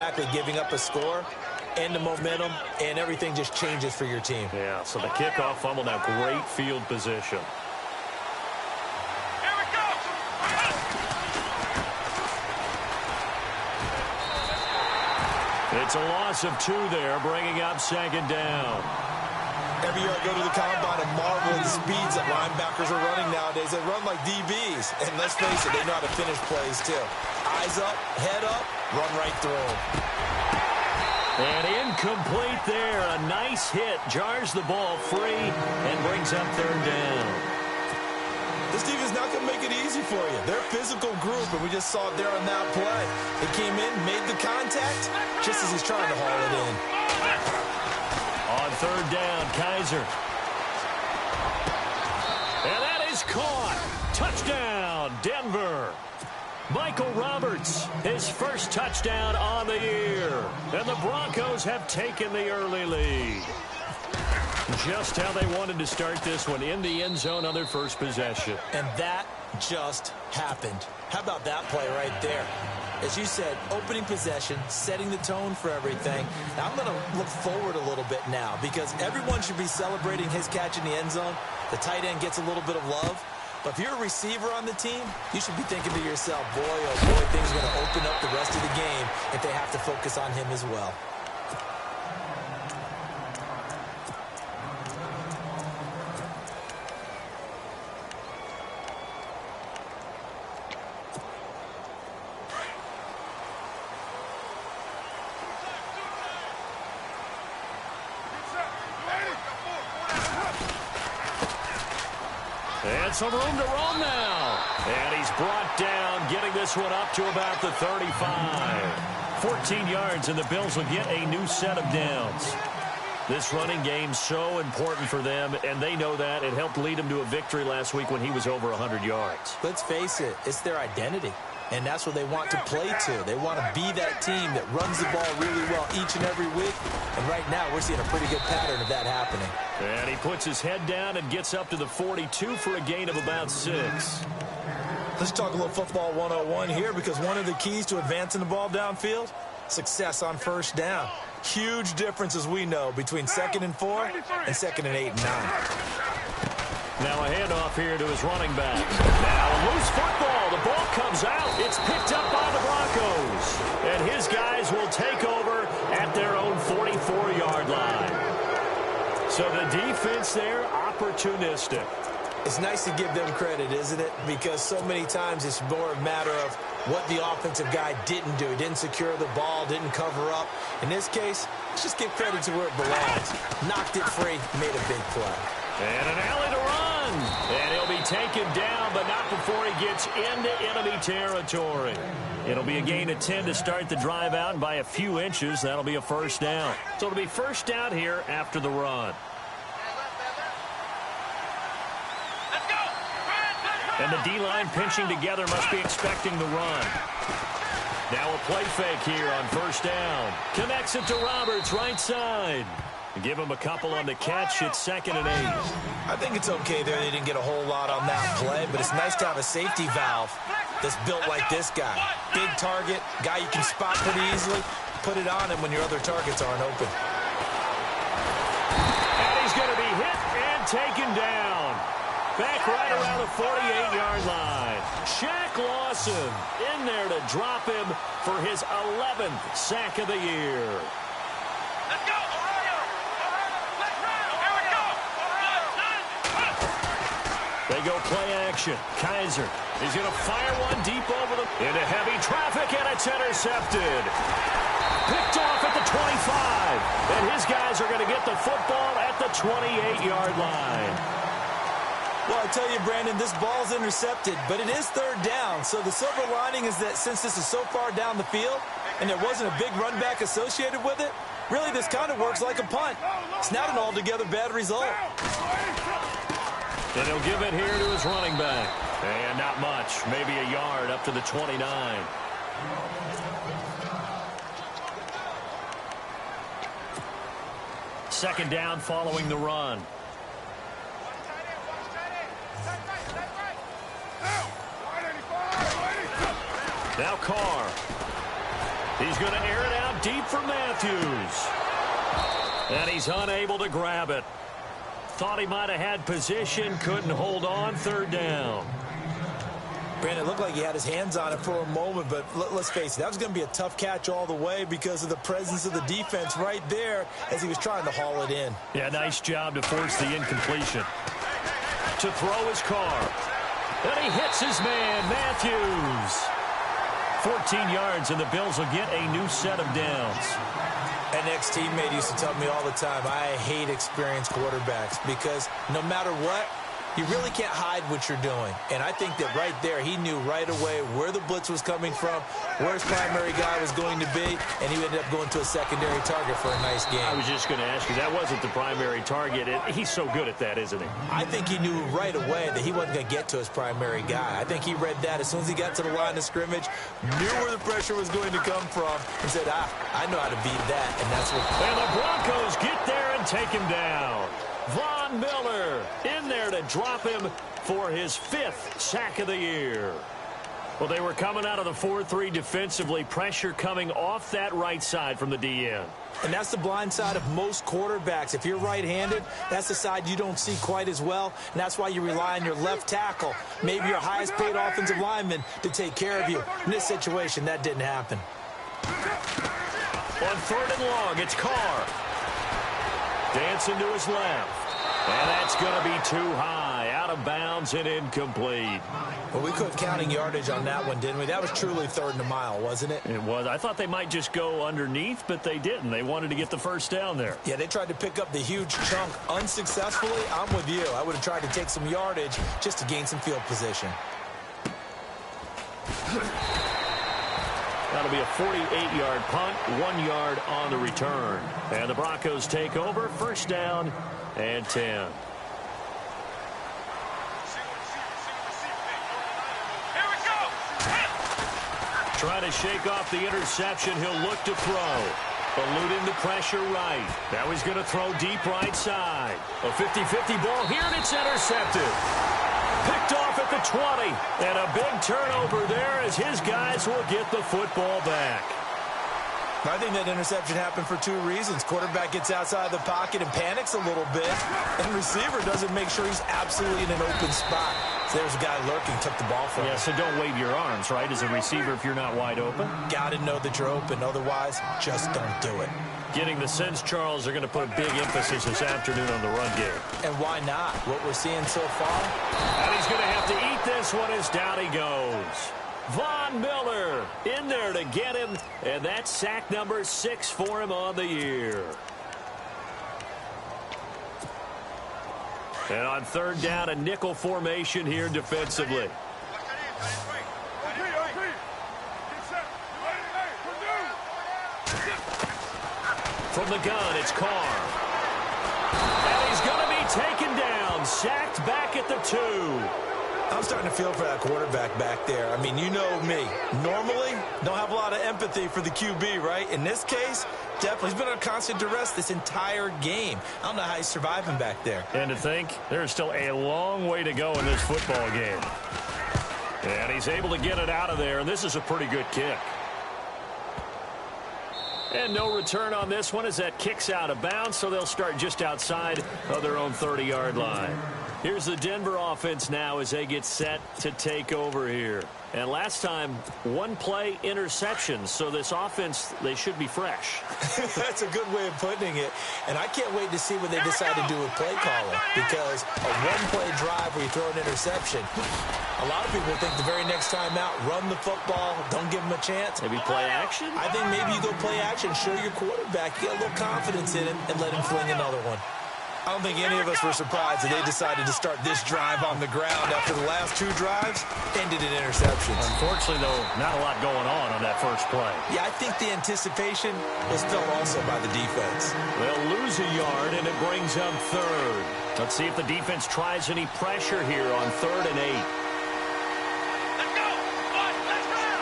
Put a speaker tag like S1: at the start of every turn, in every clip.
S1: Exactly, giving up a score and the momentum, and everything just changes for your team.
S2: Yeah, so the kickoff fumble, now great field position.
S3: Here we go.
S2: It's a loss of 2 there, bringing up 2nd down.
S1: Every year I go to the combine and marvel at the speeds that linebackers are running nowadays. They run like DBs, and let's face it, they know how to finish plays too. Eyes up, head up, run right through them.
S2: And incomplete there. A nice hit. Jars the ball free and brings up 3rd down.
S1: This team is not going to make it easy for you. They're a physical group, and we just saw it there on that play. They came in, made the contact, just as he's trying to haul it in.
S2: On 3rd down, Kaiser. And that is caught. Touchdown, Denver. Michael Roberts, his first touchdown on the year. And the Broncos have taken the early lead. Just how they wanted to start this one, in the end zone on their first possession.
S1: And that just happened. How about that play right there? As you said, opening possession, setting the tone for everything. Now I'm going to look forward a little bit now because everyone should be celebrating his catch in the end zone. The tight end gets a little bit of love. But if you're a receiver on the team, you should be thinking to yourself, boy, oh boy, things are going to open up the rest of the game if they have to focus on him as well.
S2: And some room to roam now. And he's brought down, getting this one up to about the 35. 14 yards, and the Bills will get a new set of downs. This running game so important for them, and they know that. It helped lead them to a victory last week when he was over 100 yards.
S1: Let's face it, it's their identity. And that's what they want to play to. They want to be that team that runs the ball really well each and every week. And right now, we're seeing a pretty good pattern of that happening.
S2: And he puts his head down and gets up to the 42 for a gain of about 6.
S1: Let's talk a little football 101 here, because one of the keys to advancing the ball downfield, success on 1st down. Huge difference, as we know, between 2nd and 4 and 2nd and 8 and 9.
S2: Now a handoff here to his running back. Now a loose football. The ball comes out. It's picked up by the Broncos. And his guys will take over at their own 44-yard line. So the defense there, opportunistic.
S1: It's nice to give them credit, isn't it? Because so many times it's more a matter of what the offensive guy didn't do. He didn't secure the ball, didn't cover up. In this case, let's just give credit to where it belongs. Knocked it free, made a big play.
S2: And an alley to run. And he'll be taken down, but not before he gets into enemy territory. It'll be a gain of 10 to start the drive out, and by a few inches, that'll be a 1st down. So it'll be 1st down here after the run. And the D-line pinching together, must be expecting the run. Now a play fake here on 1st down. Connects it to Roberts, right side. Give him a couple on the catch. It's 2nd and 8.
S1: I think it's okay there. They didn't get a whole lot on that play, but it's nice to have a safety valve that's built like this guy. Big target, guy you can spot pretty easily. Put it on him when your other targets aren't open.
S2: And he's going to be hit and taken down. Back right around the 48-yard line. Shaq Lawson in there to drop him for his 11th sack of the year.
S3: Let's go.
S2: They go play action. Kaiser is going to fire one deep over the into heavy traffic, and it's intercepted. Picked off at the 25. And his guys are going to get the football at the 28-yard line.
S1: Well, I tell you, Brandon, this ball's intercepted, but it is 3rd down. So the silver lining is that since this is so far down the field and there wasn't a big run back associated with it, really this kind of works like a punt. It's not an altogether bad result.
S2: And he'll give it here to his running back. And not much, maybe a yard up to the 29. Second down following the run. Now Carr. He's going to air it out deep for Matthews. And he's unable to grab it. Thought he might have had position, couldn't hold on, third down.
S1: Brandon, it looked like he had his hands on it for a moment, but let's face it, that was going to be a tough catch all the way because of the presence of the defense right there as he was trying to haul it in.
S2: Yeah, nice job to force the incompletion. To throw his car. And he hits his man, Matthews. 14 yards, and the Bills will get a new set of downs.
S1: An ex-teammate used to tell me all the time, I hate experienced quarterbacks because no matter what, you really can't hide what you're doing. And I think that right there, he knew right away where the blitz was coming from, where his primary guy was going to be, and he ended up going to a secondary target for a nice game.
S2: I was just going to ask you, that wasn't the primary target. He's so good at that, isn't he?
S1: I think he knew right away that he wasn't going to get to his primary guy. I think he read that as soon as he got to the line of scrimmage, knew where the pressure was going to come from, and said, I know how to beat that, and that's what...
S2: And the Broncos get there and take him down. Von Miller in there to drop him for his 5th sack of the year. Well, they were coming out of the 4-3 defensively. Pressure coming off that right side from the DN.
S1: And that's the blind side of most quarterbacks. If you're right-handed, that's the side you don't see quite as well. And that's why you rely on your left tackle, maybe your highest-paid offensive lineman, to take care of you. In this situation, that didn't happen.
S2: On 3rd and long, it's Carr. Dancing to his left. And that's going to be too high. Out of bounds and incomplete.
S1: Well, we could have counting yardage on that one, didn't we? That was truly 3rd and a mile, wasn't it?
S2: It was. I thought they might just go underneath, but they didn't. They wanted to get the first down there.
S1: Yeah, they tried to pick up the huge chunk unsuccessfully. I'm with you. I would have tried to take some yardage just to gain some field position.
S2: That'll be a 48-yard punt, 1 yard on the return. And the Broncos take over, first down and 10. Trying to shake off the interception. He'll look to throw. Eluding the pressure right. Now he's going to throw deep right side. A 50-50 ball here, and it's intercepted. Picked off at the 20. And a big turnover there as his guys will get the football back.
S1: I think that interception happened for 2 reasons. Quarterback gets outside the pocket and panics a little bit. And receiver doesn't make sure he's absolutely in an open spot. So there's a guy lurking, took the ball from him.
S2: Yeah, so don't wave your arms, right, as a receiver if you're not wide open.
S1: Got to know that you're open. Otherwise, just don't do it.
S2: Getting the sense, Charles, they're going to put a big emphasis this afternoon on the run game.
S1: And why not? What we're seeing so far.
S2: And he's going to have to eat this one as down he goes. Von Miller in there to get him, and that's sack number 6 for him on the year. And on 3rd down, a nickel formation here defensively. From the gun, it's Carr. And he's going to be taken down, sacked back at the 2.
S1: I'm starting to feel for that quarterback back there. I mean, you know me. Normally, don't have a lot of empathy for the QB, right? In this case, definitely. He's been under constant duress this entire game. I don't know how he's surviving back there.
S2: And to think, there's still a long way to go in this football game. And he's able to get it out of there, and this is a pretty good kick. And no return on this one as that kicks out of bounds, so they'll start just outside of their own 30-yard line. Here's the Denver offense now as they get set to take over here. And last time, 1-play interceptions. So this offense, they should be fresh.
S1: That's a good way of putting it. And I can't wait to see what they decide to do with play calling. Because a 1-play drive where you throw an interception, a lot of people think the very next time out, run the football, don't give them a chance.
S2: Maybe play action?
S1: I think maybe you go play action, show your quarterback, get a little confidence in him, and let him fling another one. I don't think any of us were surprised that they decided to start this drive on the ground after the last 2 drives ended in interceptions.
S2: Unfortunately, though, not a lot going on that first play.
S1: Yeah, I think the anticipation was felt also by the defense.
S2: They'll lose a yard, and it brings up 3rd. Let's see if the defense tries any pressure here on 3rd and 8.
S3: Let's go! Let's go!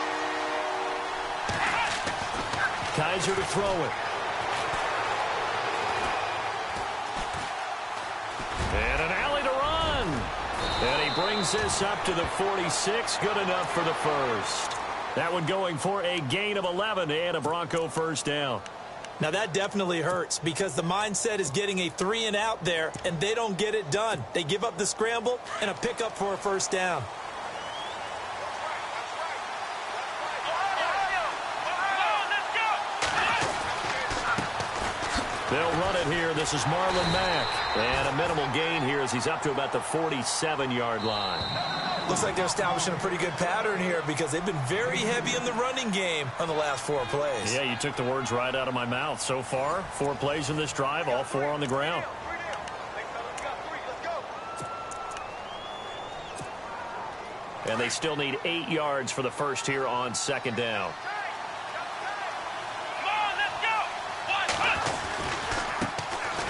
S2: Kaiser to throw it. And an alley to run. And he brings this up to the 46. Good enough for the first. That one going for a gain of 11 and a Bronco first down.
S1: Now that definitely hurts because the mindset is getting a 3-and-out there, and they don't get it done. They give up the scramble and a pickup for a first down.
S2: They'll run it here. This is Marlon Mack. And a minimal gain here as he's up to about the 47-yard line.
S1: Looks like they're establishing a pretty good pattern here because they've been very heavy in the running game on the last 4 plays.
S2: Yeah, you took the words right out of my mouth. So far, 4 plays in this drive, all 4 on the ground. And they still need 8 yards for the first here on second down.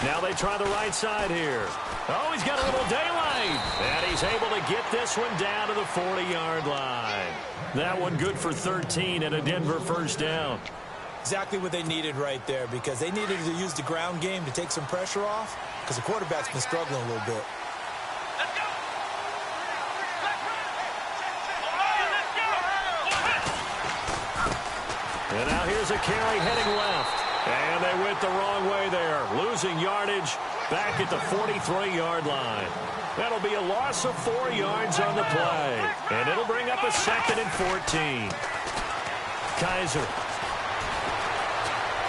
S2: Now they try the right side here. Oh, he's got a little daylight. And he's able to get this one down to the 40-yard line. That one good for 13 and a Denver first down.
S1: Exactly what they needed right there because they needed to use the ground game to take some pressure off because the quarterback's been struggling a little bit.
S2: And now here's a carry heading left. And they went the wrong way there, losing yardage back at the 43-yard line. That'll be a loss of 4 yards on the play. And it'll bring up a 2nd and 14. Kaiser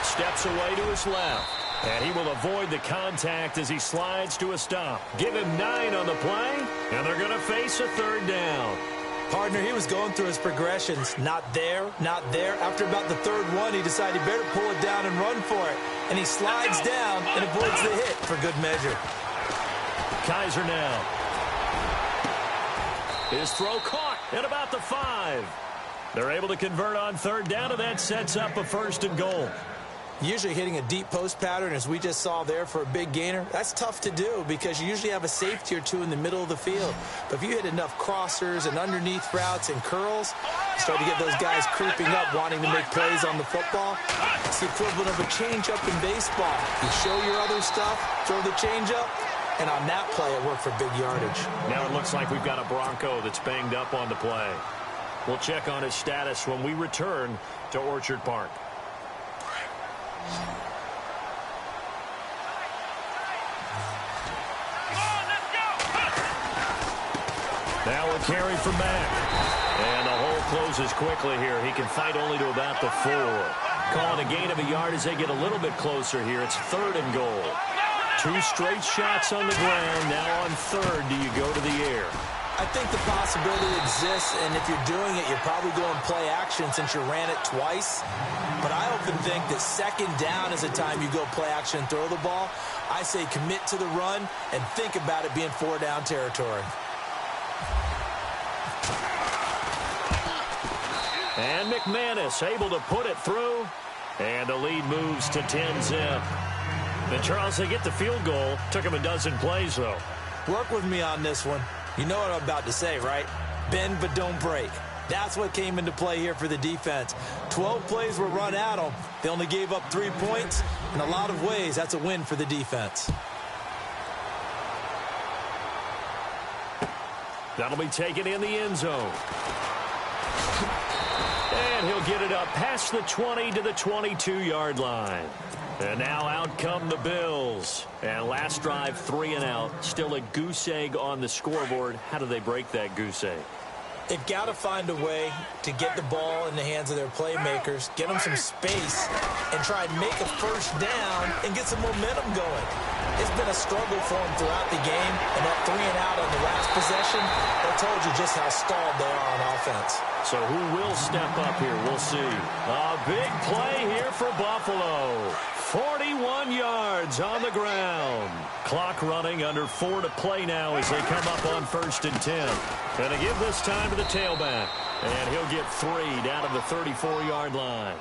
S2: steps away to his left. And he will avoid the contact as he slides to a stop. Give him 9 on the play, and they're going to face a 3rd down.
S1: Partner, he was going through his progressions. Not there, not there. After about the 3rd one, he decided he better pull it down and run for it. And he slides down and avoids the hit for good measure.
S2: Kaiser now. His throw caught at about the 5. They're able to convert on 3rd down, and that sets up a 1st and goal.
S1: Usually hitting a deep post pattern, as we just saw there for a big gainer, that's tough to do because you usually have a safety or 2 in the middle of the field. But if you hit enough crossers and underneath routes and curls, you start to get those guys creeping up, wanting to make plays on the football. It's the equivalent of a changeup in baseball. You show your other stuff, throw the changeup, and on that play, it worked for big yardage.
S2: Now it looks like we've got a Bronco that's banged up on the play. We'll check on his status when we return to Orchard Park. Now a carry from Mack. And the hole closes quickly here. He can fight only to about the 4. Calling a gain of a yard as they get a little bit closer here. It's 3rd and goal. 2 straight shots on the ground. Now on 3rd, do you go to the air?
S1: I think the possibility exists, and if you're doing it, you're probably going play action since you ran it twice. But I often think that 2nd down is the time you go play action and throw the ball. I say commit to the run and think about it being 4-down territory.
S2: And McManus able to put it through. And the lead moves to 10-zip. And Charles, they get the field goal. Took him a dozen plays, though.
S1: Work with me on this one. You know what I'm about to say, right? Bend but don't break. That's what came into play here for the defense. 12 plays were run at them. They only gave up 3 points. In a lot of ways, that's a win for the defense.
S2: That'll be taken in the end zone. And he'll get it up past the 20 to the 22-yard line. And now out come the Bills. And last drive, 3 and out. Still a goose egg on the scoreboard. How do they break that goose egg?
S1: They've got to find a way to get the ball in the hands of their playmakers, get them some space, and try and make a 1st down and get some momentum going. It's been a struggle for them throughout the game, and that 3 and out on the last possession, that told you just how stalled they are on offense.
S2: So who will step up here? We'll see. A big play here for Buffalo. 41 yards on the ground. Clock running, under 4 to play now as they come up on 1st and 10. Going to give this time to the tailback. And he'll get 3 down to the 34-yard line.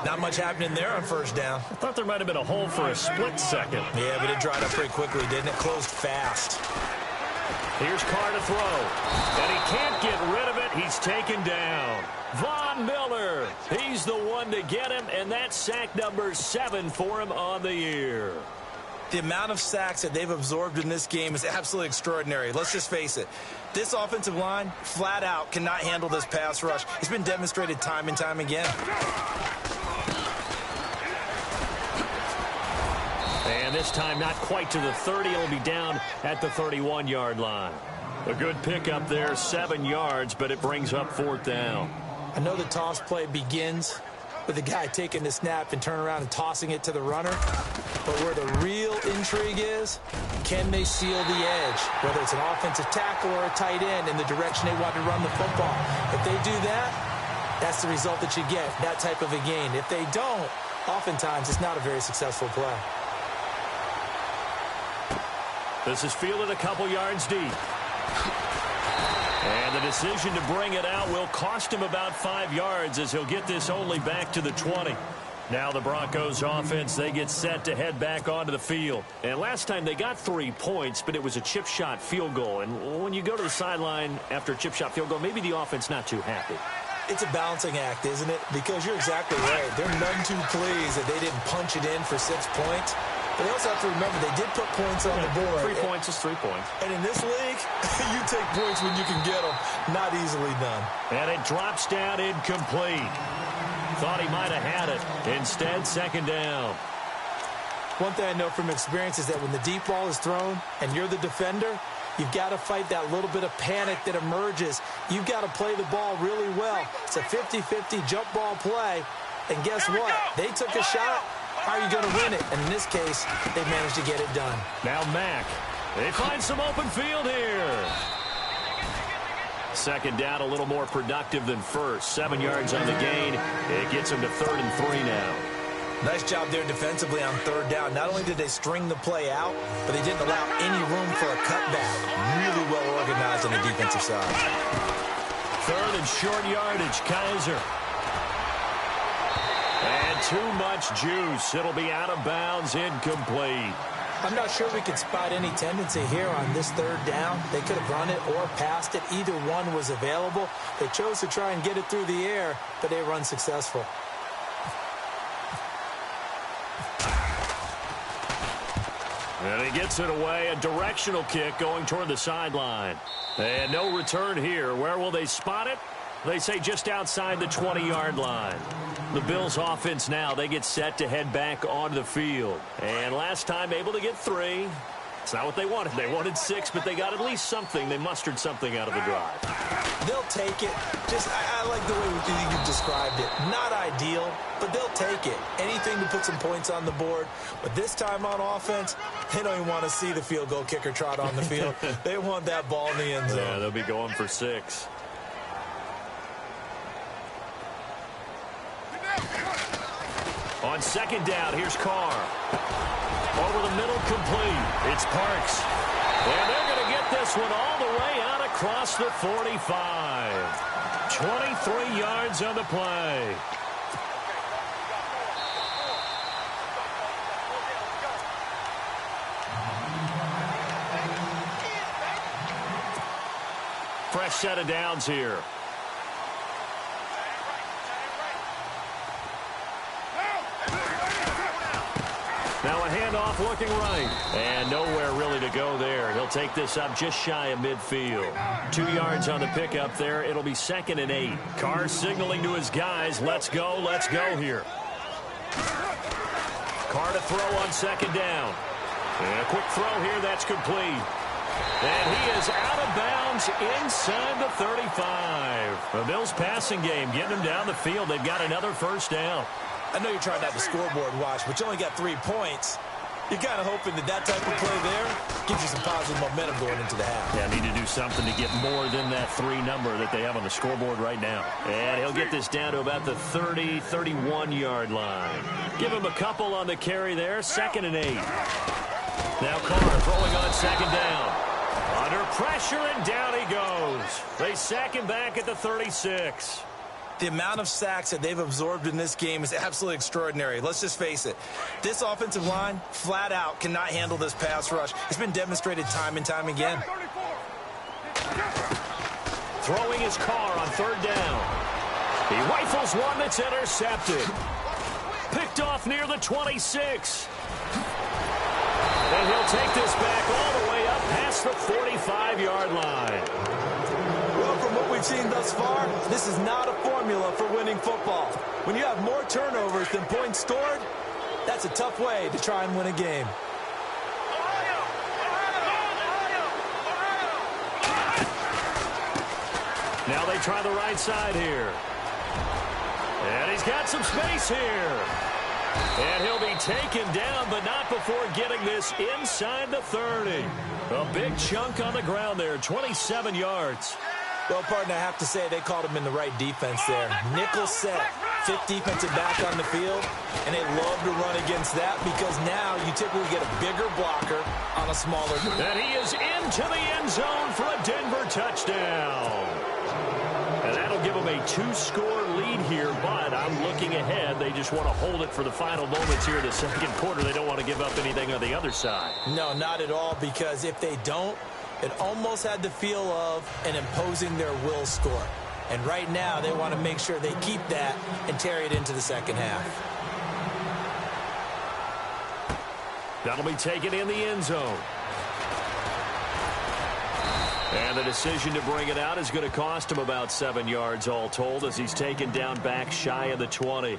S1: Not much happening there on 1st down.
S2: I thought there might have been a hole for a split second.
S1: Yeah, but it dried up pretty quickly, didn't it? Closed fast.
S2: Here's Carr to throw. And he can't get rid of it. He's taken down. Von Miller. He's the one to get him, and that's sack number 7 for him on the year.
S1: The amount of sacks that they've absorbed in this game is absolutely extraordinary. Let's just face it. This offensive line, flat out, cannot handle this pass rush. It's been demonstrated time and time again.
S2: And this time not quite to the 30. It'll be down at the 31-yard line. A good pickup there, 7 yards, but it brings up 4th down.
S1: I know the toss play begins with the guy taking the snap and turning around and tossing it to the runner. But where the real intrigue is, can they seal the edge? Whether it's an offensive tackle or a tight end in the direction they want to run the football. If they do that, that's the result that you get, that type of a gain. If they don't, oftentimes it's not a very successful play.
S2: This is fielded a couple yards deep. And the decision to bring it out will cost him about 5 yards as he'll get this only back to the 20. Now the Broncos offense, they get set to head back onto the field. And last time they got 3 points, but it was a chip shot field goal. And when you go to the sideline after a chip shot field goal, maybe the offense not too happy.
S1: It's a balancing act, isn't it? Because you're exactly right. They're none too pleased that they didn't punch it in for 6 points. But they also have to remember they did put points on the board.
S2: 3 points is 3 points.
S1: And in this league, you take points when you can get them. Not easily done.
S2: And it drops down incomplete. Thought he might have had it. Instead, 2nd down.
S1: One thing I know from experience is that when the deep ball is thrown and you're the defender, you've got to fight that little bit of panic that emerges. You've got to play the ball really well. It's a 50-50 jump ball play. And guess what? They took a shot. How are you going to win it? And in this case, they managed to get it done.
S2: Now Mack. They find some open field here. 2nd down, a little more productive than first. 7 yards on the gain. It gets them to 3rd and 3 now.
S1: Nice job there defensively on 3rd down. Not only did they string the play out, but they didn't allow any room for a cutback. Really well organized on the defensive side.
S2: 3rd and short yardage, Kaiser. And too much juice. It'll be out of bounds, incomplete.
S1: I'm not sure we could spot any tendency here on this 3rd down. They could have run it or passed it. Either one was available. They chose to try and get it through the air, but they were unsuccessful.
S2: And he gets it away. A directional kick going toward the sideline. And no return here. Where will they spot it? They say just outside the 20-yard line. The Bills offense now, they get set to head back onto the field. And last time able to get 3. It's not what they wanted. They wanted 6, but they got at least something. They mustered something out of the drive.
S1: They'll take it. I like the way you described it. Not ideal, but they'll take it. Anything to put some points on the board. But this time on offense, they don't even want to see the field goal kicker trot on the field. They want that ball in the end zone.
S2: Yeah, they'll be going for 6. On 2nd down, here's Carr. Over the middle, complete. It's Parks. And they're going to get this one all the way out across the 45. 23 yards on the play. Fresh set of downs here. Now a handoff looking right. And nowhere really to go there. He'll take this up just shy of midfield. 2 yards on the pickup there. It'll be 2nd and 8. Carr signaling to his guys, let's go here. Carr to throw on 2nd down. And a quick throw here, that's complete. And he is out of bounds inside the 35. The Bills passing game getting them down the field. They've got another 1st down.
S1: I know you're trying to have the scoreboard watch, but you only got 3 points. You're kind of hoping that type of play there gives you some positive momentum going into the half.
S2: Yeah, need to do something to get more than that 3 number that they have on the scoreboard right now. And he'll get this down to about the 30, 31-yard line. Give him a couple on the carry there. 2nd and 8. Now Carr throwing on 2nd down. Under pressure, and down he goes. They sack him back at the 36.
S1: The amount of sacks that they've absorbed in this game is absolutely extraordinary. Let's just face it. This offensive line, flat out, cannot handle this pass rush. It's been demonstrated time and time again.
S2: Throwing his Carr on 3rd down. He rifles one that's intercepted. Picked off near the 26. And he'll take this back all the way up past the 45-yard line.
S1: Well, from what we've seen thus far, this is not a formula for winning football. When you have more turnovers than points scored, that's a tough way to try and win a game.
S2: Now they try the right side here. And he's got some space here. And he'll be taken down, but not before getting this inside the 30. A big chunk on the ground there, 27 yards.
S1: Well, partner, I have to say they called him in the right defense there. Nickel set, fifth defensive back on the field, and they love to run against that because now you typically get a bigger blocker on a smaller.
S2: And he is into the end zone for a Denver touchdown. And that'll give them a 2-score lead here, but I'm looking ahead. They just want to hold it for the final moments here in the second quarter. They don't want to give up anything on the other side.
S1: No, not at all, because if they don't, it almost had the feel of an imposing their will score. And right now, they want to make sure they keep that and carry it into the second half.
S2: That'll be taken in the end zone. And the decision to bring it out is going to cost him about 7 yards all told as he's taken down back shy of the 20.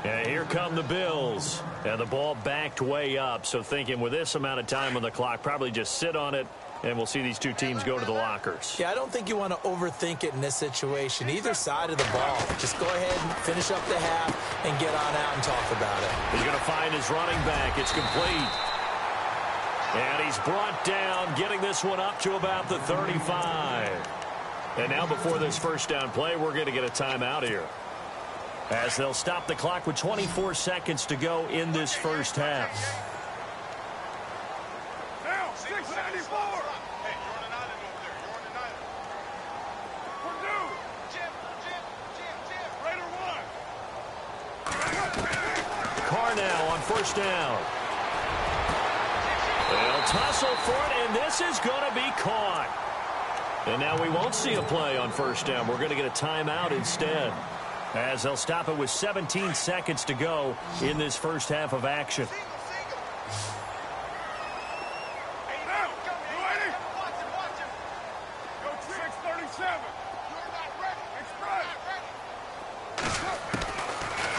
S2: And here come the Bills. And the ball backed way up. So thinking with this amount of time on the clock, probably just sit on it, and we'll see these two teams go to the lockers.
S1: Yeah, I don't think you want to overthink it in this situation. Either side of the ball. Just go ahead and finish up the half and get on out and talk about it.
S2: He's going to find his running back. It's complete. And he's brought down, getting this one up to about the 35. And now before this first down play, we're going to get a timeout here, as they'll stop the clock with 24 seconds to go in this first half.
S3: Now, 694. Hey, you're on an island over there. You're on an island. Purdue. Jim. Raider 1.
S2: Carr now on first down. They'll tussle for it, and this is going to be caught. And now we won't see a play on first down. We're going to get a timeout instead, as they'll stop it with 17 seconds to go in this first half of action.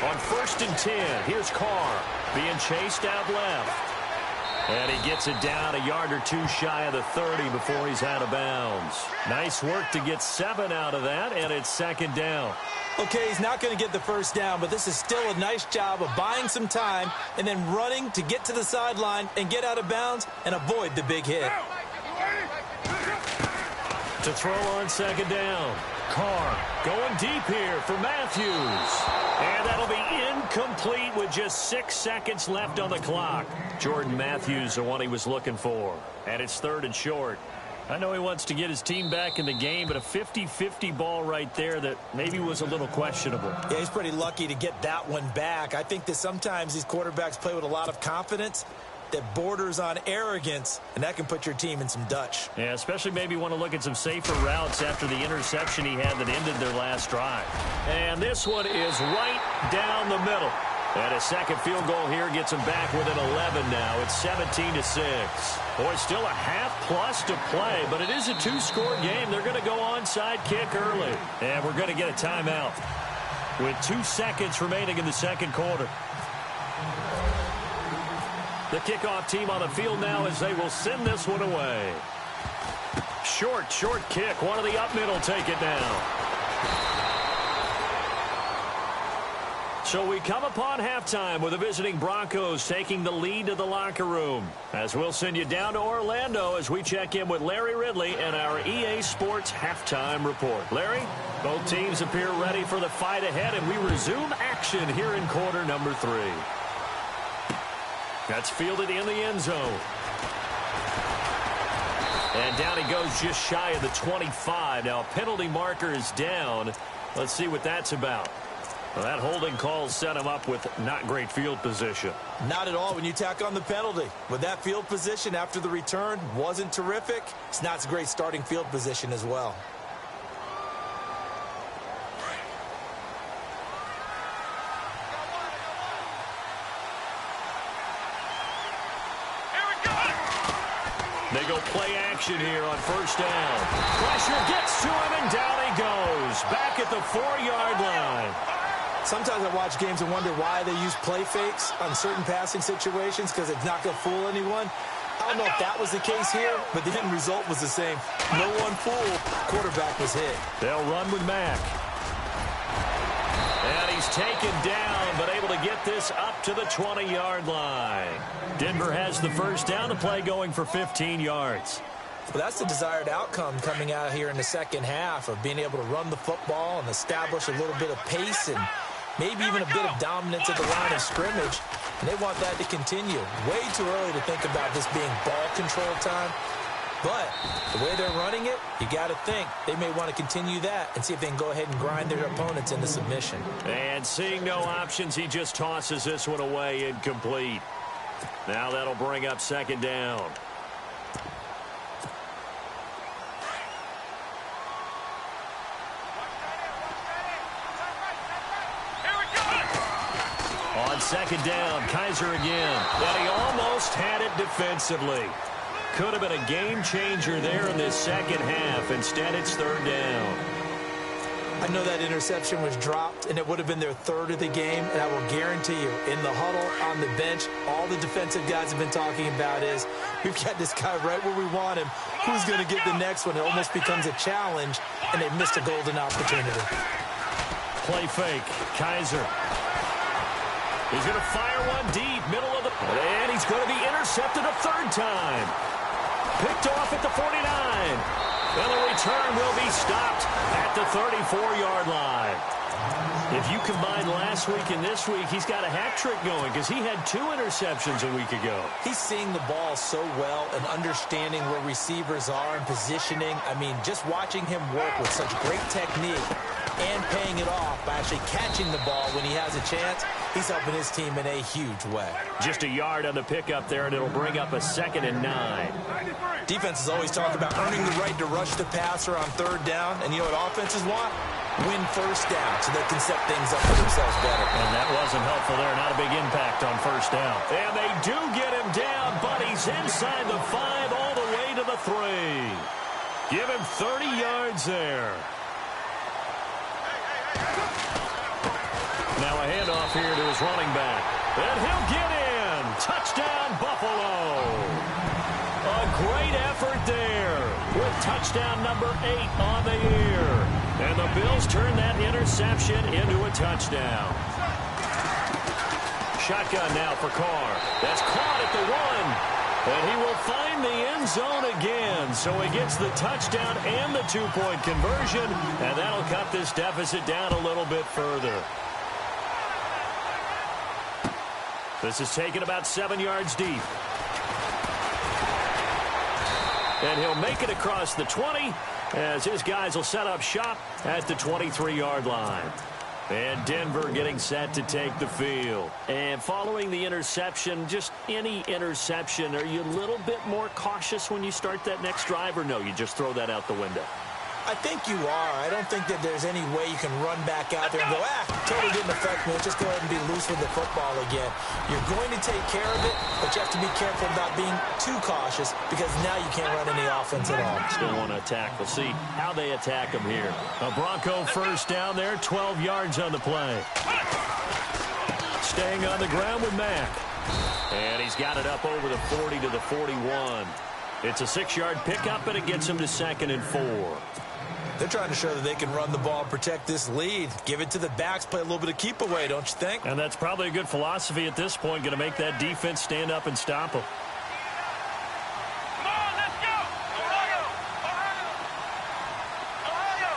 S2: On 1st and 10, here's Carr being chased out left. And he gets it down a yard or two shy of the 30 before he's out of bounds. Nice work to get 7 out of that, and it's second down.
S1: Okay, he's not going to get the first down, but this is still a nice job of buying some time and then running to get to the sideline and get out of bounds and avoid the big hit.
S2: To throw on second down. Carr going deep here for Matthews. And that'll be incomplete with just 6 seconds left on the clock. Jordan Matthews, the one he was looking for. And it's 3rd and short. I know he wants to get his team back in the game, but a 50-50 ball right there that maybe was a little questionable.
S1: Yeah, he's pretty lucky to get that one back. I think that sometimes these quarterbacks play with a lot of confidence that borders on arrogance, and that can put your team in some Dutch.
S2: Yeah, especially maybe want to look at some safer routes after the interception he had that ended their last drive. And this one is right down the middle. And a second field goal here gets them back within 11 now. It's 17-6. Boy, still a half-plus to play, but it is a 2-score game. They're going to go onside kick early. And we're going to get a timeout with 2 seconds remaining in the second quarter. The kickoff team on the field now as they will send this one away. Short kick. One of the up middle take it down. So we come upon halftime with the visiting Broncos taking the lead to the locker room. As we'll send you down to Orlando as we check in with Larry Ridley and our EA Sports halftime report. Larry, both teams appear ready for the fight ahead, and we resume action here in quarter number 3. That's fielded in the end zone. And down he goes just shy of the 25. Now a penalty marker is down. Let's see what that's about. Well, that holding call set him up with not great field position.
S1: Not at all when you tack on the penalty. With that field position after the return wasn't terrific, it's not a great starting field position as well.
S3: Here we go.
S2: They go play action here on first down. Pressure gets to him, and down he goes. Back at the 4-yard line.
S1: Sometimes I watch games and wonder why they use play fakes on certain passing situations, because it's not going to fool anyone. I don't know if that was the case here, but the end result was the same. No one fooled. Quarterback was hit.
S2: They'll run with Mack. And he's taken down, but able to get this up to the 20-yard line. Denver has the first down. The play going for 15 yards.
S1: Well, that's the desired outcome coming out here in the second half, of being able to run the football and establish a little bit of pace and maybe even a bit of dominance at the line of scrimmage. And they want that to continue. Way too early to think about this being ball control time. But the way they're running it, you got to think they may want to continue that and see if they can go ahead and grind their opponents into submission.
S2: And seeing no options, he just tosses this one away, incomplete. Now that'll bring up second down. On second down, Kaiser again. And he almost had it defensively. Could have been a game changer there in this second half. Instead, it's third down.
S1: I know that interception was dropped, and it would have been their third of the game, and I will guarantee you, in the huddle, on the bench, all the defensive guys have been talking about is, we've got this guy right where we want him. Who's going to get the next one? It almost becomes a challenge, and they missed a golden opportunity.
S2: Play fake. Kaiser. He's going to fire one deep, middle of the... And he's going to be intercepted a third time. Picked off at the 49. And the return will be stopped at the 34-yard line. If you combine last week and this week, he's got a hat trick going because he had 2 interceptions a week ago.
S1: He's seeing the ball so well and understanding where receivers are and positioning. I mean, just watching him work with such great technique and paying it off by actually catching the ball when he has a chance, he's helping his team in a huge way.
S2: Just a yard on the pickup there, and it'll bring up a 2nd and 9.
S1: Defenses always talk about earning the right to rush the passer on third down, and you know what offenses want? Win first down so they can set things up for themselves better.
S2: And that wasn't helpful there. Not a big impact on first down. And they do get him down, but he's inside the 5 all the way to the 3. Give him 30 yards there. Now a handoff here to his running back. And he'll get in. Touchdown, Buffalo. A great effort there with touchdown number 8 on the year. And the Bills turn that interception into a touchdown. Shotgun now for Carr. That's caught at the 1. And he will find the end zone again. So he gets the touchdown and the 2-point conversion. And that'll cut this deficit down a little bit further. This is taken about 7 yards deep. And he'll make it across the 20 as his guys will set up shop at the 23-yard line. And Denver getting set to take the field. And following the interception, just any interception, are you a little bit more cautious when you start that next drive, or no, you just throw that out the window?
S1: I think you are. I don't think that there's any way you can run back out there and go, totally didn't affect me. Let's just go ahead and be loose with the football again. You're going to take care of it, but you have to be careful about being too cautious because now you can't run any offense at all.
S2: Still want to attack. We'll see how they attack him here. A Bronco first down there, 12 yards on the play. Staying on the ground with Mack. And he's got it up over the 40 to the 41. It's a 6-yard pickup, and it gets him to 2nd and 4.
S1: They're trying to show that they can run the ball and protect this lead. Give it to the backs, play a little bit of keep away, don't you think?
S2: And that's probably a good philosophy at this point, going to make that defense stand up and stop them.
S3: Come on, let's go! Ohio! Ohio!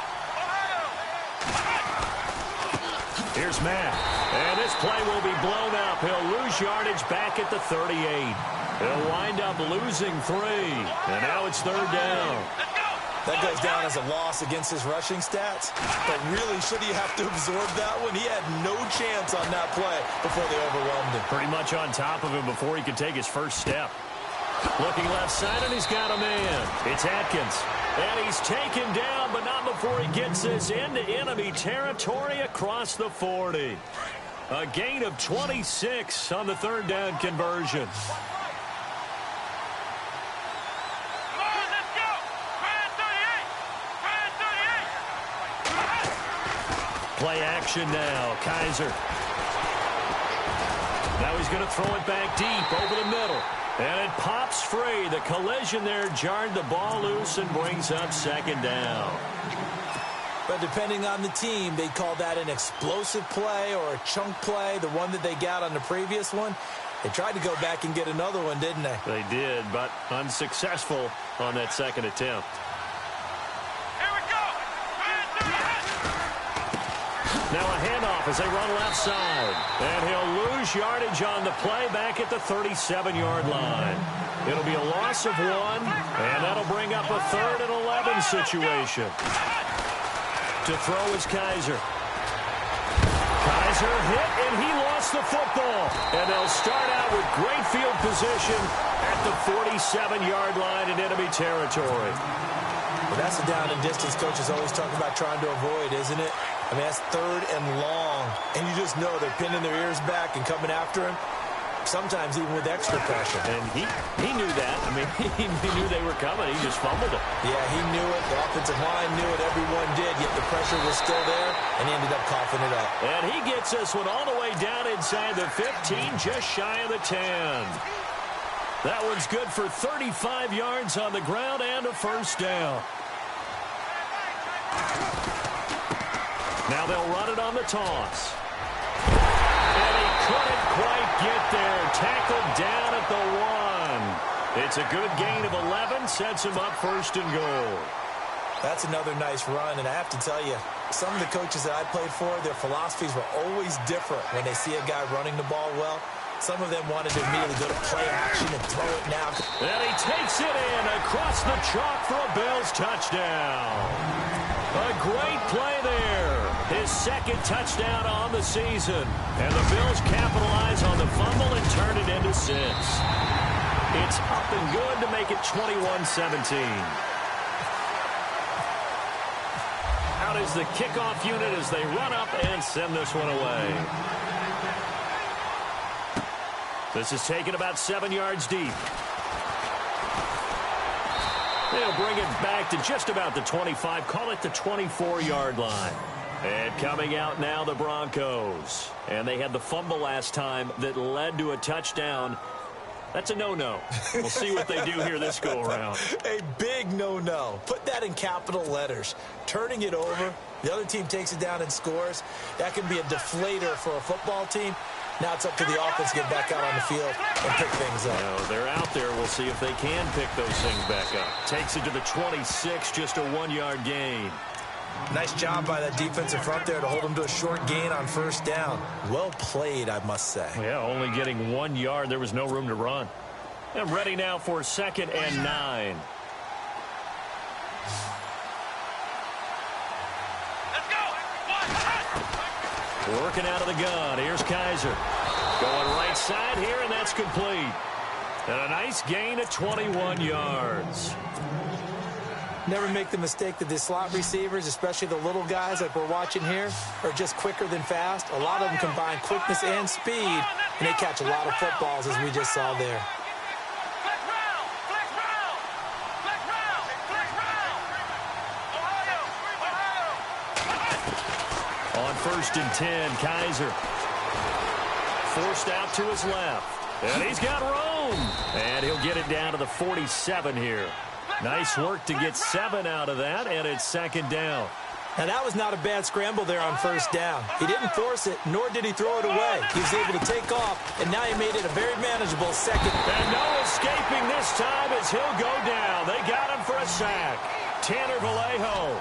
S2: Here's Matt. And this play will be blown up. He'll lose yardage back at the 38. He'll wind up losing 3. And now it's third down.
S1: That goes down as a loss against his rushing stats. But really, should he have to absorb that one? He had no chance on that play before they overwhelmed him.
S2: Pretty much on top of him before he could take his first step. Looking left side, and he's got a man. It's Atkins. And he's taken down, but not before he gets this into enemy territory across the 40. A gain of 26 on the third down conversion. Play action now. Kaiser. Now he's going to throw it back deep over the middle. And it pops free. The collision there jarred the ball loose and brings up second down.
S1: But depending on the team, they call that an explosive play or a chunk play, the one that they got on the previous one. They tried to go back and get another one, didn't they?
S2: They did, but unsuccessful on that second attempt.
S3: Here we go.
S2: Now a handoff as they run left side. And he'll lose yardage on the play back at the 37-yard line. It'll be a loss of 1, and that'll bring up a 3rd and 11 situation. To throw is Kaiser. Kaiser hit, and he lost the football. And they'll start out with great field position at the 47-yard line in enemy territory.
S1: Well, that's the down and distance coaches always talk about trying to avoid, isn't it? I mean, that's 3rd and long. And you just know they're pinning their ears back and coming after him. Sometimes even with extra pressure.
S2: And he knew that. I mean, he knew they were coming. He just fumbled it.
S1: Yeah, he knew it. The offensive line knew it. Everyone did. Yet the pressure was still there, and he ended up coughing it up.
S2: And he gets this one all the way down inside the 15, just shy of the 10. That one's good for 35 yards on the ground and a first down. Now they'll run it on the toss. And he couldn't quite get there. Tackled down at the 1. It's a good gain of 11. Sets him up 1st and goal.
S1: That's another nice run, and I have to tell you, some of the coaches that I played for, their philosophies were always different when they see a guy running the ball well. Some of them wanted to immediately go to play action and throw it now.
S2: And he takes it in across the chalk for a Bills touchdown. A great play there. His 2nd touchdown on the season. And the Bills capitalize on the fumble and turn it into 6. It's up and good to make it 21-17. Out is the kickoff unit as they run up and send this one away. This is taken about 7 yards deep. They'll bring it back to just about the 25, call it the 24-yard line. And coming out now, the Broncos. And they had the fumble last time that led to a touchdown. That's a no-no. We'll see what they do here this go-around.
S1: A big no-no. Put that in capital letters. Turning it over, the other team takes it down and scores. That can be a deflator for a football team. Now it's up to the offense to get back out on the field and pick things up.
S2: No, they're out there. We'll see if they can pick those things back up. Takes it to the 26, just a 1-yard gain.
S1: Nice job by that defensive front there to hold them to a short gain on 1st down. Well played, I must say.
S2: Yeah, only getting 1 yard. There was no room to run. And ready now for 2nd and 9.
S3: Let's go.
S2: Working out of the gun. Here's Kaiser. Going right side here, and that's complete. And a nice gain of 21 yards.
S1: Never make the mistake that the slot receivers, especially the little guys like we're watching here, are just quicker than fast. A lot of them combine quickness and speed, and they catch a lot of footballs, as we just saw there.
S2: On 1st and 10, Kaiser. Forced out to his left. And he's got room. And he'll get it down to the 47 here. Nice work to get 7 out of that, and it's 2nd down.
S1: Now, that was not a bad scramble there on 1st down. He didn't force it, nor did he throw it away. He was able to take off, and now he made it a very manageable 2nd.
S2: And no escaping this time as he'll go down. They got him for a sack. Tanner Vallejo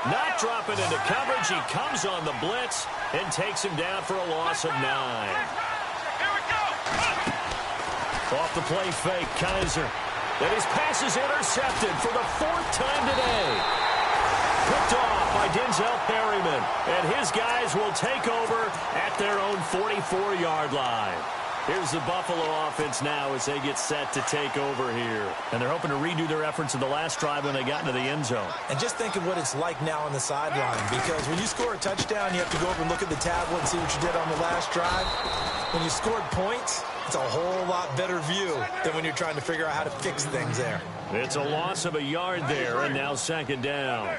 S2: not dropping into coverage. He comes on the blitz and takes him down for a loss of 9.
S3: Here we go.
S2: Off the play fake, Kaiser. And his pass is intercepted for the 4th time today. Picked off by Denzel Perryman. And his guys will take over at their own 44-yard line. Here's the Buffalo offense now as they get set to take over here. And they're hoping to redo their efforts in the last drive when they got into the end zone.
S1: And just think of what it's like now on the sideline, because when you score a touchdown, you have to go over and look at the tablet and see what you did on the last drive. When you scored points, it's a whole lot better view than when you're trying to figure out how to fix things there.
S2: It's a loss of a yard there, and now 2nd down.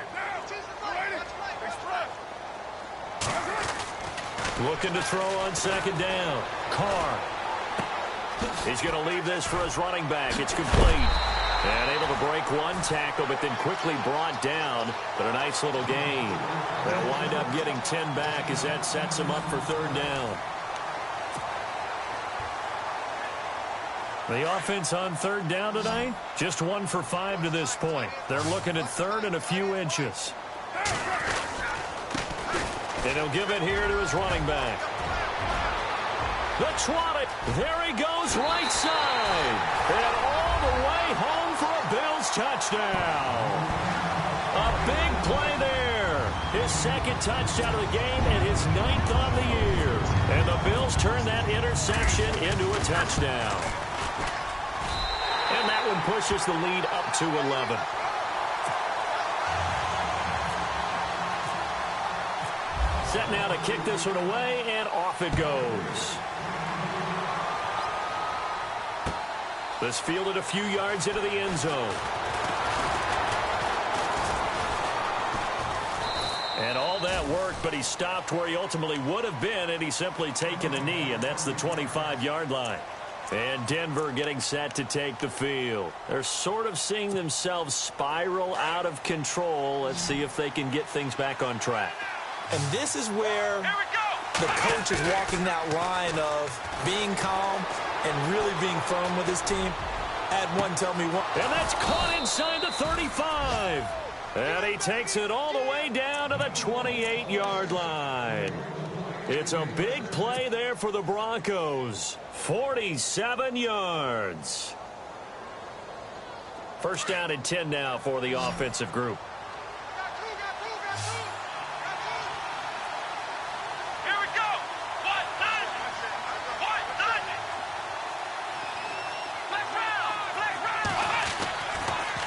S2: Looking to throw on second down. Carr. He's going to leave this for his running back. It's complete. And able to break one tackle, but then quickly brought down. But a nice little gain. They'll wind up getting 10 back as that sets him up for third down. The offense on third down tonight, just 1 for 5 to this point. They're looking at third and a few inches. And he'll give it here to his running back. The trot it. There he goes, right side. And all the way home for a Bills touchdown. A big play there. His second touchdown of the game and his 9th on the year. And the Bills turn that interception into a touchdown. And that one pushes the lead up to 11. Set now to kick this one away, and off it goes. This fielded a few yards into the end zone. And all that worked, but he stopped where he ultimately would have been, and he's simply taken a knee, and that's the 25-yard line. And Denver getting set to take the field. They're sort of seeing themselves spiral out of control. Let's see if they can get things back on track.
S1: And this is where the coach is walking that line of being calm and really being firm with his team. Add one, tell me one.
S2: And that's caught inside the 35. And he takes it all the way down to the 28-yard line. It's a big play there for the Broncos. 47 yards. First down and 10 now for the offensive group.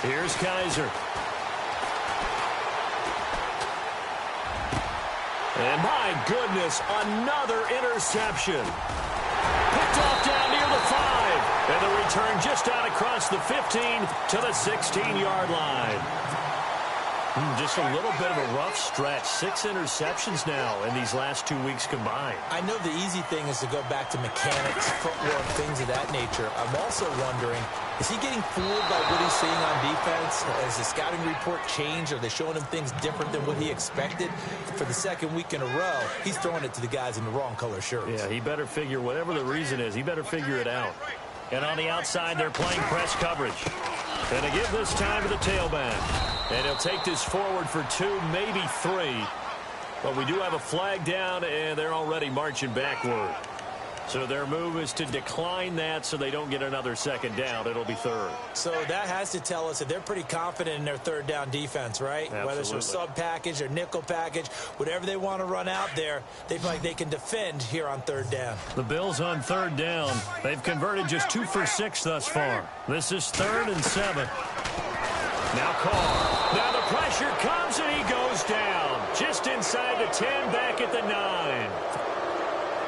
S2: Here's Kaiser. And my goodness, another interception. Picked off down near the 5. And the return just out across the 15 to the 16-yard line. Just a little bit of a rough stretch. 6 interceptions now in these last 2 weeks combined.
S1: I know the easy thing is to go back to mechanics, footwork, things of that nature. I'm also wondering, is he getting fooled by what he's seeing on defense? Has the scouting report changed? Are they showing him things different than what he expected? For the second week in a row, he's throwing it to the guys in the wrong color shirts.
S2: Yeah, he better figure, whatever the reason is, he better figure it out. And on the outside, they're playing press coverage. And they give this time to the tailback. And he'll take this forward for 2, maybe 3. But we do have a flag down, and they're already marching backward. So their move is to decline that so they don't get another second down. It'll be third. So
S1: that has to tell us that they're pretty confident in their third down defense, right?
S2: Absolutely.
S1: Whether it's a sub package or nickel package, whatever they want to run out there, they feel like they can defend here on third down.
S2: The Bills on third down. They've converted just 2 for 6 thus far. This is 3rd and 7. Now Carr. Now the pressure comes and he goes down. Just inside the 10, back at the 9.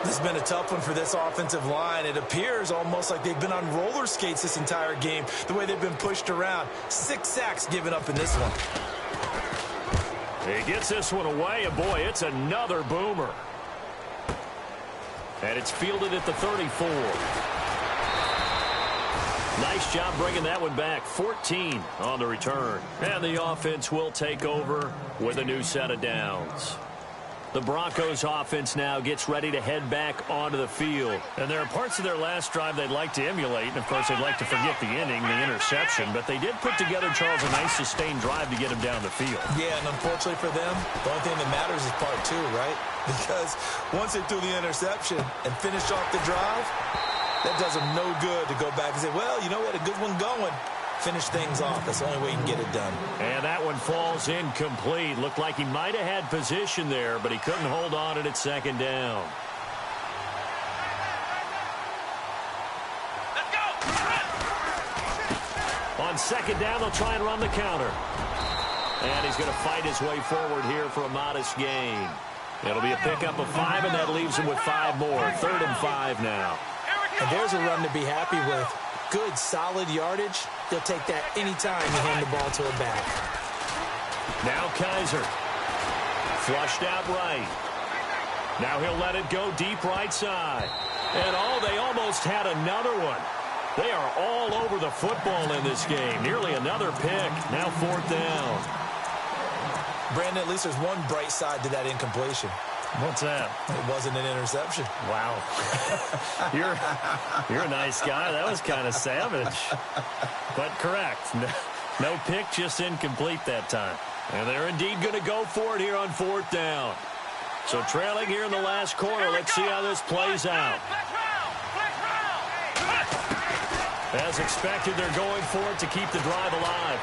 S1: This has been a tough one for this offensive line. It appears almost like they've been on roller skates this entire game, the way they've been pushed around. 6 sacks given up in this one.
S2: He gets this one away, and boy, it's another boomer. And it's fielded at the 34. Nice job bringing that one back. 14 on the return. And the offense will take over with a new set of downs. The Broncos offense now gets ready to head back onto the field. And there are parts of their last drive they'd like to emulate. And, of course, they'd like to forget the inning, the interception. But they did put together, Charles, a nice sustained drive to get him down the field.
S1: Yeah, and unfortunately for them, the only thing that matters is part 2, right? Because once they threw the interception and finished off the drive, that does them no good to go back and say, well, you know what, a good one going. Finish things off. That's the only way you can get it done. And
S2: that one falls incomplete. Looked like he might have had position there, but he couldn't hold on it at second down.
S3: Let's go!
S2: On second down, they'll try and run the counter. And he's going to fight his way forward here for a modest gain. It'll be a pickup of 5, and that leaves him with 5 more. 3rd and 5 now.
S1: And there's a run to be happy with. Good, solid yardage. They'll take that anytime you hand the ball to a back.
S2: Now Kaiser. Flushed out right. Now he'll let it go deep right side. And, they almost had another one. They are all over the football in this game. Nearly another pick. Now 4th down.
S1: Brandon, at least there's one bright side to that incompletion.
S2: What's that?
S1: It wasn't an interception.
S2: Wow. You're a nice guy. That was kind of savage. But correct. No pick, just incomplete that time. And they're indeed going to go for it here on 4th down. So trailing here in the last quarter. Let's see how this plays out. As expected, they're going for it to keep the drive alive.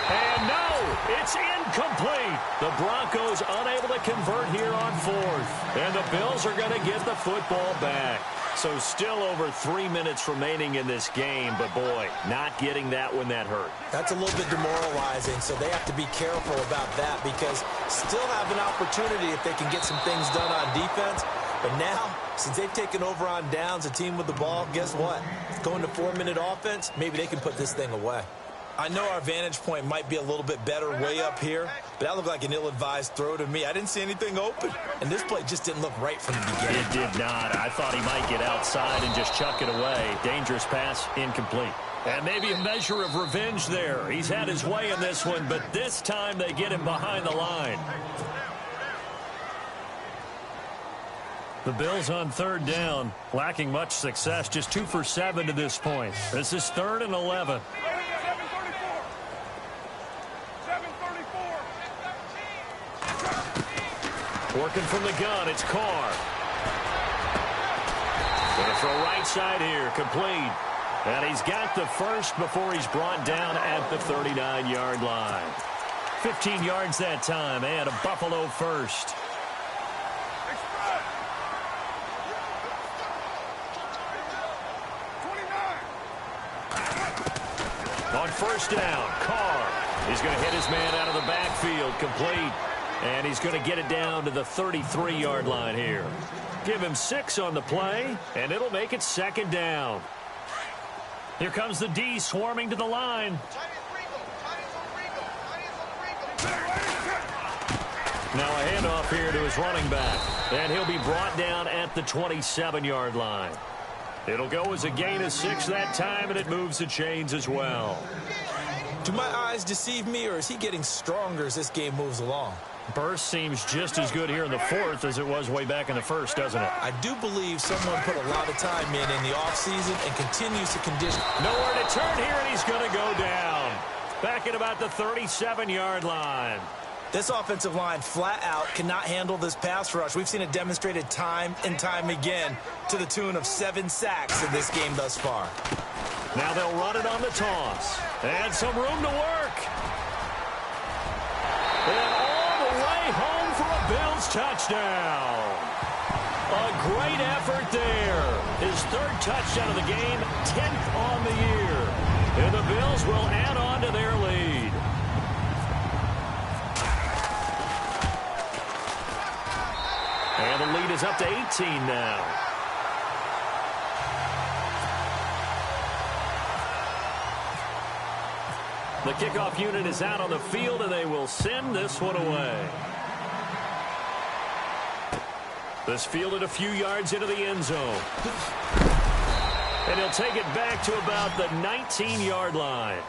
S2: And no, it's incomplete. The Broncos unable to convert here on 4th. And the Bills are going to get the football back. So still over 3 minutes remaining in this game. But, boy, not getting that when that hurt.
S1: That's a little bit demoralizing, so they have to be careful about that because still have an opportunity if they can get some things done on defense. But now, since they've taken over on downs, a team with the ball, guess what? Going to 4-minute offense, maybe they can put this thing away. I know our vantage point might be a little bit better way up here, but that looked like an ill-advised throw to me. I didn't see anything open, and this play just didn't look right from the beginning.
S2: It did not. I thought he might get outside and just chuck it away. Dangerous pass, incomplete. And maybe a measure of revenge there. He's had his way in this one, but this time they get him behind the line. The Bills on 3rd down, lacking much success, just 2 for 7 to this point. This is 3rd and 11. 7:34. Working from the gun, it's Carr. Going to throw right side here, complete. And he's got the first before he's brought down at the 39-yard line. 15 yards that time, and a Buffalo first. On 1st down, Carr. He's going to hit his man out of the backfield, complete. And he's going to get it down to the 33-yard line here. Give him 6 on the play, and it'll make it 2nd down. Here comes the D swarming to the line. Now a handoff here to his running back. And he'll be brought down at the 27-yard line. It'll go as a gain of 6 that time, and it moves the chains as well.
S1: Do my eyes deceive me, or is he getting stronger as this game moves along?
S2: Burst seems just as good here in the 4th as it was way back in the 1st, doesn't it?
S1: I do believe someone put a lot of time in the offseason and continues to condition.
S2: Nowhere to turn here, and he's going to go down. Back at about the 37-yard line.
S1: This offensive line flat out cannot handle this pass rush. We've seen it demonstrated time and time again to the tune of 7 sacks in this game thus far.
S2: Now they'll run it on the toss. And some room to work. And all the way home for a Bills touchdown. A great effort there. His 3rd touchdown of the game, 10th on the year. And the Bills will add on to their lead. And the lead is up to 18 now. The kickoff unit is out on the field, and they will send this one away. This fielded a few yards into the end zone. And he'll take it back to about the 19-yard line.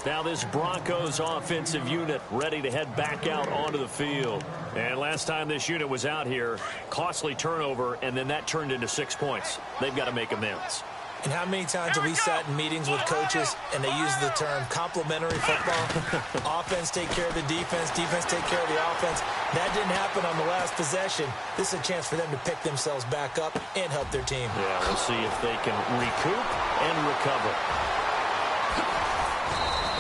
S2: Now this Broncos offensive unit ready to head back out onto the field. And last time this unit was out here, costly turnover, and then that turned into 6 points. They've got to make amends.
S1: And how many times have we sat in meetings with coaches and they use the term complementary football? Offense take care of the defense, defense take care of the offense. That didn't happen on the last possession. This is a chance for them to pick themselves back up and help their team.
S2: Yeah, we'll see if they can recoup and recover.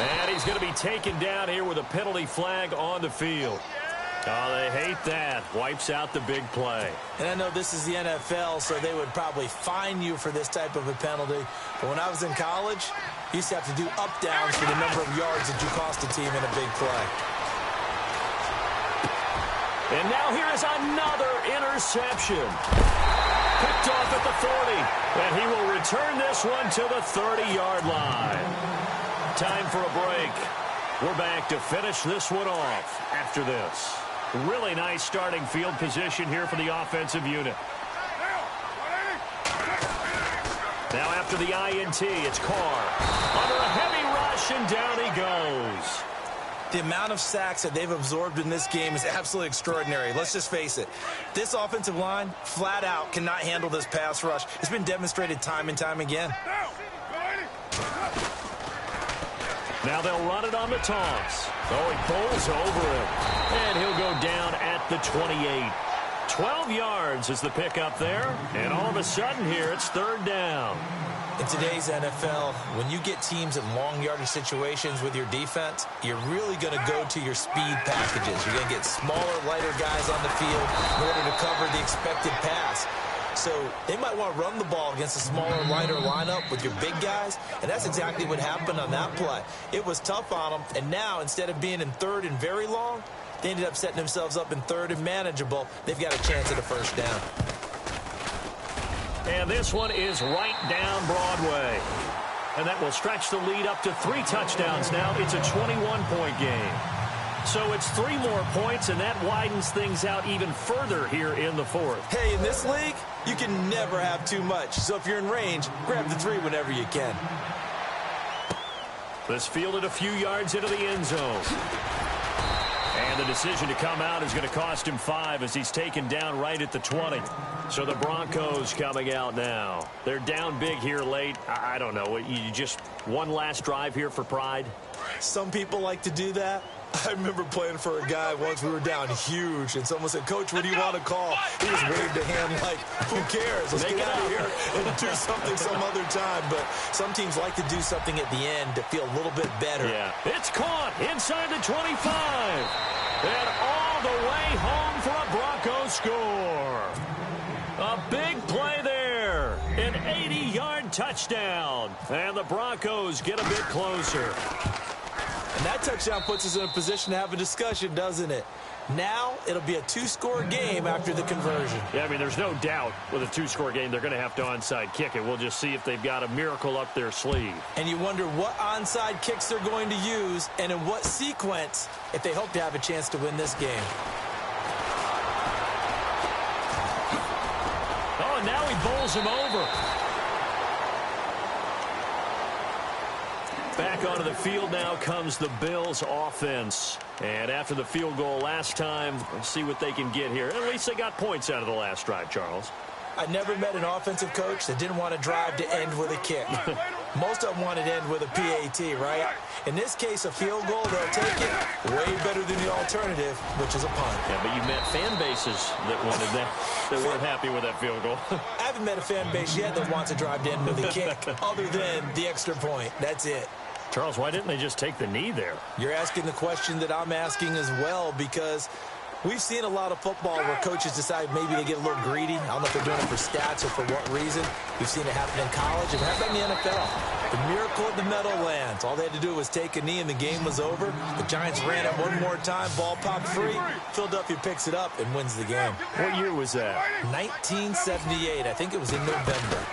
S2: And he's going to be taken down here with a penalty flag on the field. Oh, they hate that. Wipes out the big play.
S1: And I know this is the NFL, so they would probably fine you for this type of a penalty. But when I was in college, you used to have to do up-downs for the number of yards that you cost a team in a big play.
S2: And now here is another interception. Picked off at the 40. And he will return this one to the 30-yard line. Time for a break. We're back to finish this one off after this. Really nice starting field position here for the offensive unit. Now after the INT, it's Carr. Under a heavy rush, and down he goes.
S1: The amount of sacks that they've absorbed in this game is absolutely extraordinary. Let's just face it. This offensive line, flat out, cannot handle this pass rush. It's been demonstrated time and time again.
S2: Now they'll run it on the toss. Oh, he bowls over him. And he'll go down at the 28. 12 yards is the pickup there. And all of a sudden here, it's third down.
S1: In today's NFL, when you get teams in long yardage situations with your defense, you're really going to go to your speed packages. You're going to get smaller, lighter guys on the field in order to cover the expected pass. So they might want to run the ball against a smaller, lighter lineup with your big guys, and that's exactly what happened on that play. It was tough on them, and now instead of being in third and very long, they ended up setting themselves up in third and manageable. They've got a chance at a first down.
S2: And this one is right down Broadway. And that will stretch the lead up to 3 touchdowns now. It's a 21-point game. So it's 3 more points, and that widens things out even further here in the fourth.
S1: Hey, in this league, you can never have too much. So if you're in range, grab the 3 whenever you can.
S2: This fielded a few yards into the end zone. And the decision to come out is going to cost him 5 as he's taken down right at the 20. So the Broncos coming out now. They're down big here late. I don't know. You just one last drive here for pride?
S1: Some people like to do that. I remember playing for a guy once. We were down huge, and someone said, "Coach, what do you want to call?" He just waved a hand like, "Who cares? Let's get out of here and do something some other time." But some teams like to do something at the end to feel a little bit better.
S2: Yeah, it's caught inside the 25. And all the way home for a Broncos score. A big play there. An 80-yard touchdown. And the Broncos get a bit closer.
S1: And that touchdown puts us in a position to have a discussion, doesn't it? Now it'll be a 2-score game after the conversion.
S2: Yeah, I mean, there's no doubt with a 2-score game, they're going to have to onside kick it. We'll just see if they've got a miracle up their sleeve.
S1: And you wonder what onside kicks they're going to use and in what sequence if they hope to have a chance to win this game.
S2: Oh, and now he bowls him over. Back onto the field now comes the Bills offense. And after the field goal last time, let's see what they can get here. At least they got points out of the last drive, Charles.
S1: I never met an offensive coach that didn't want to drive to end with a kick. Most of them want to end with a PAT, right? In this case, a field goal, they'll take it way better than the alternative, which is a punt.
S2: Yeah, but you met fan bases that wanted that, that weren't happy with that field goal.
S1: I haven't met a fan base yet that wants to drive to end with a kick other than the extra point. That's it.
S2: Charles, why didn't they just take the knee there?
S1: You're asking the question that I'm asking as well, because we've seen a lot of football where coaches decide maybe they get a little greedy. I don't know if they're doing it for stats or for what reason. We've seen it happen in college and happen in the NFL. The miracle at the Meadowlands. All they had to do was take a knee and the game was over. The Giants ran it one more time. Ball popped free. Philadelphia picks it up and wins the game.
S2: What year was that?
S1: 1978. I think it was in November.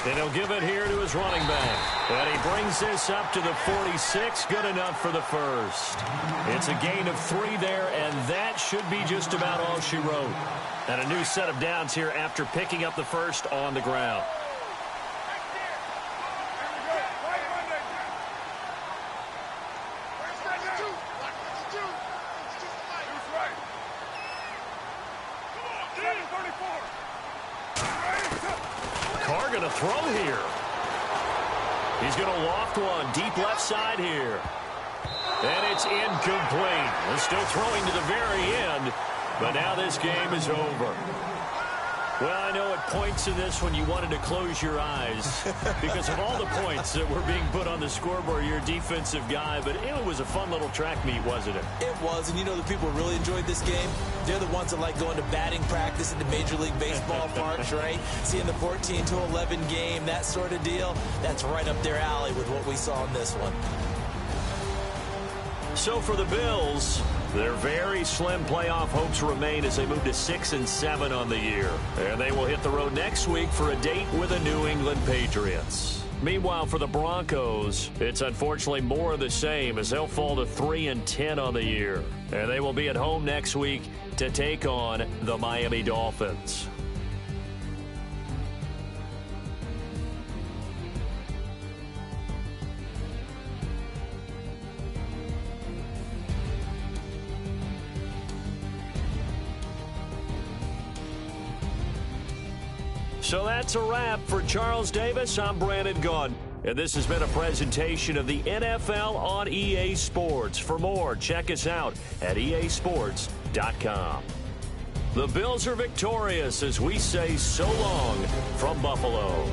S2: And he'll give it here to his running back. And he brings this up to the 46. Good enough for the first. It's a gain of 3 there, and that should be just about all she wrote. And a new set of downs here after picking up the first on the ground. Carr going to throw here. He's going to loft one deep left side here. And it's incomplete. They're still throwing to the very end, but now this game is over. Well, I know at points in this one you wanted to close your eyes because of all the points that were being put on the scoreboard. You're a defensive guy, but it was a fun little track meet, wasn't it?
S1: It was, and you know the people who really enjoyed this game? They're the ones that like going to batting practice in the Major League Baseball parks, right? Seeing the 14-11 game, that sort of deal. That's right up their alley with what we saw in this one.
S2: So for the Bills, their very slim playoff hopes remain as they move to 6-7 on the year. And they will hit the road next week for a date with the New England Patriots. Meanwhile, for the Broncos, it's unfortunately more of the same as they'll fall to 3-10 on the year. And they will be at home next week to take on the Miami Dolphins. So that's a wrap. For Charles Davis, I'm Brandon Gaudin. And this has been a presentation of the NFL on EA Sports. For more, check us out at easports.com. The Bills are victorious as we say so long from Buffalo.